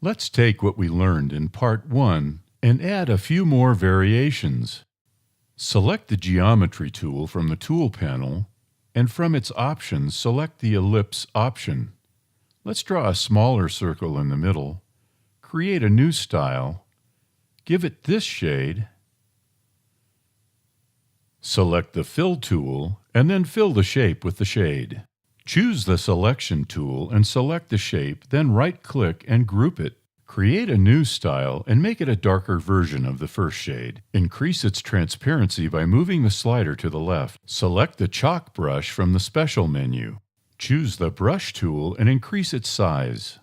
Let's take what we learned in Part 1 and add a few more variations. Select the Geometry tool from the Tool panel, and from its options select the Ellipse option. Let's draw a smaller circle in the middle, create a new style, give it this shade, select the Fill tool, and then fill the shape with the shade. Choose the Selection tool and select the shape, then right-click and group it. Create a new style and make it a darker version of the first shade. Increase its transparency by moving the slider to the left. Select the Chalk brush from the Special menu. Choose the Brush tool and increase its size.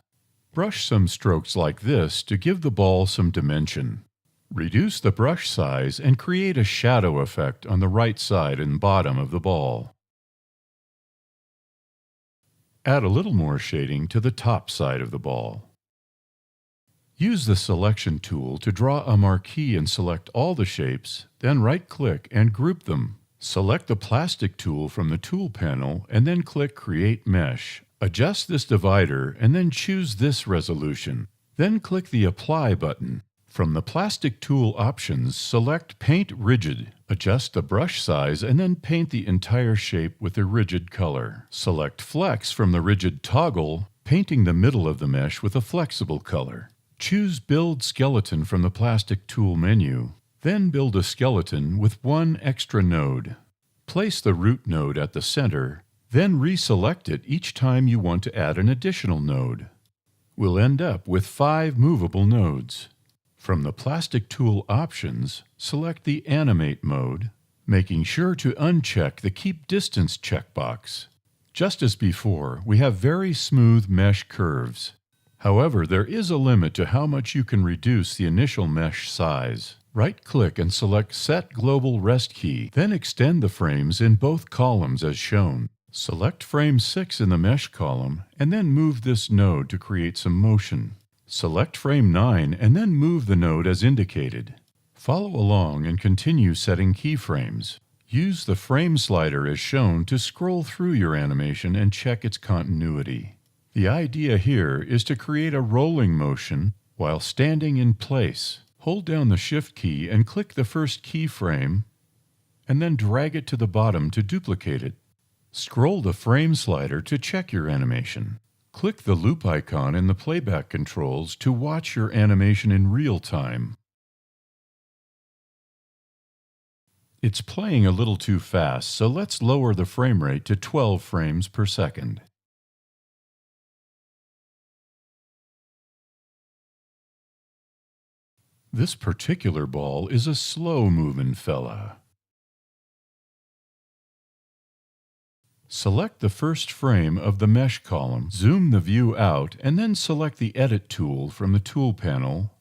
Brush some strokes like this to give the ball some dimension. Reduce the brush size and create a shadow effect on the right side and bottom of the ball. Add a little more shading to the top side of the ball. Use the Selection tool to draw a marquee and select all the shapes, then right-click and group them. Select the Plastic tool from the Tool panel and then click Create Mesh. Adjust this divider and then choose this resolution. Then click the Apply button. From the Plastic tool options, select Paint Rigid. Adjust the brush size and then paint the entire shape with a rigid color. Select Flex from the Rigid toggle, painting the middle of the mesh with a flexible color. Choose Build Skeleton from the Plastic tool menu. Then build a skeleton with one extra node. Place the root node at the center, then reselect it each time you want to add an additional node. We'll end up with 5 movable nodes. From the Plastic tool options, select the Animate mode, making sure to uncheck the Keep Distance checkbox. Just as before, we have very smooth mesh curves. However, there is a limit to how much you can reduce the initial mesh size. Right-click and select Set Global Rest Key, then extend the frames in both columns as shown. Select frame 6 in the mesh column, and then move this node to create some motion. Select frame 9 and then move the node as indicated. Follow along and continue setting keyframes. Use the frame slider as shown to scroll through your animation and check its continuity. The idea here is to create a rolling motion while standing in place. Hold down the Shift key and click the first keyframe, and then drag it to the bottom to duplicate it. Scroll the frame slider to check your animation. Click the loop icon in the playback controls to watch your animation in real time. It's playing a little too fast, so let's lower the frame rate to 12 frames per second. This particular ball is a slow-moving fella. Select the first frame of the mesh column, zoom the view out, and then select the Edit tool from the Tool panel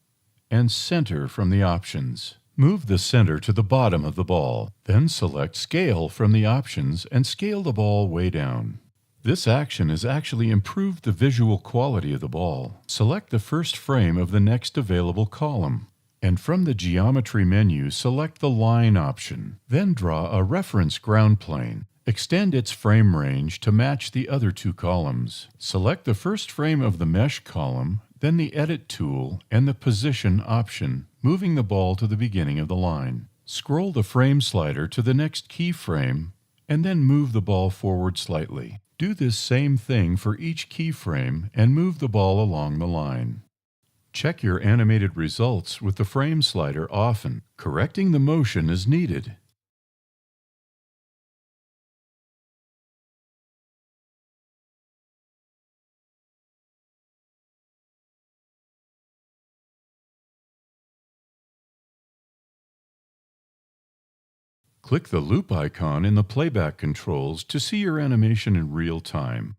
and Center from the options. Move the center to the bottom of the ball. Then select Scale from the options and scale the ball way down. This action has actually improved the visual quality of the ball. Select the first frame of the next available column. And from the Geometry menu, select the Line option. Then draw a reference ground plane. Extend its frame range to match the other 2 columns. Select the first frame of the mesh column, then the Edit tool and the Position option, moving the ball to the beginning of the line. Scroll the frame slider to the next keyframe, and then move the ball forward slightly. Do this same thing for each keyframe and move the ball along the line. Check your animated results with the frame slider often. Correcting the motion is needed. Click the loop icon in the playback controls to see your animation in real time.